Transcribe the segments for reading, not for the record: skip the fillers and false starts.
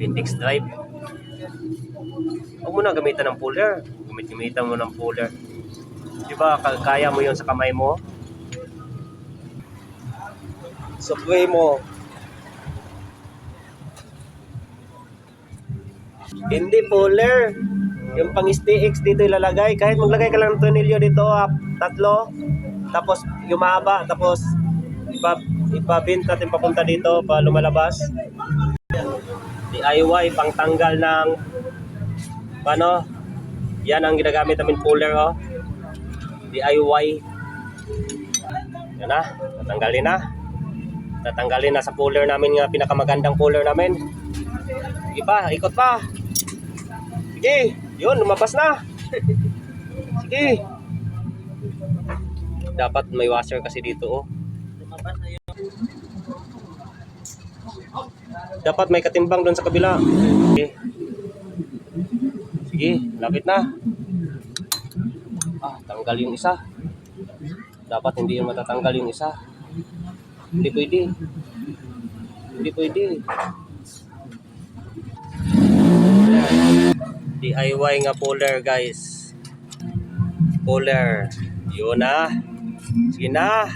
Index drive. Huwag mo na gamitan ng puller. Gamitan mo ng puller. Diba, kaya mo yun sa kamay mo? Supremo. Hindi puller. Yung pang STX dito ilalagay. Kahit maglagay ka lang ng tornilyo dito, tatlo. Tapos yung mahaba. Tapos ipabint natin papunta dito pa lumalabas. DIY pang tanggal ng ano? Yan ang ginagamit namin puller, oh. DIY. Yan na, tatanggalin na. Tatanggalin na sa puller namin, nga pinakamagandang puller namin. Sige pa, ikot pa. Sige, yun, lumabas na. Sige. Dapat may washer kasi dito, oh. Lumabas na yun. Dapat may katimbang doon sa kabila. Sige. Sige, lapit na. Tanggal yung isa. Dapat hindi yung matatanggal yung isa. Hindi pwede. Hindi pwede. DIY nga puller, guys. Puller. Yun na. Sige na.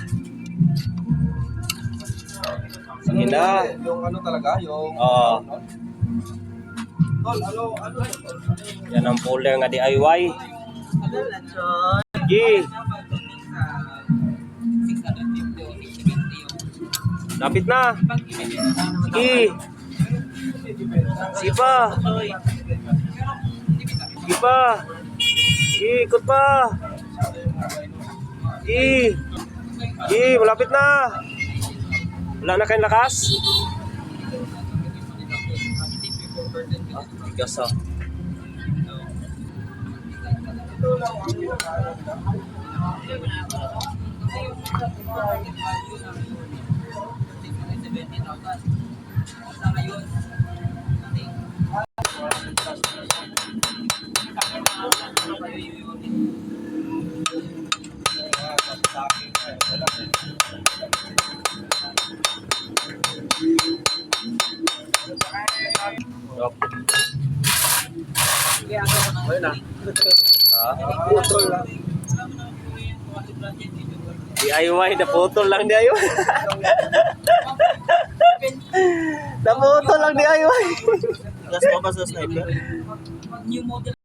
Sige na. Yung ano talaga, yung... Oo. Tol, ano? Yan ang puller nga DIY. Sige. Lapit na. Sige. Sige pa. Sige pa. Sige, ikot pa. Sige. Sige, malapit na. Wala na kayong lakas? Tigas, ah. Ayun na. Putol lang. DIY, naputol lang DIY. Naputol lang DIY. Gas mo ba sa sniper?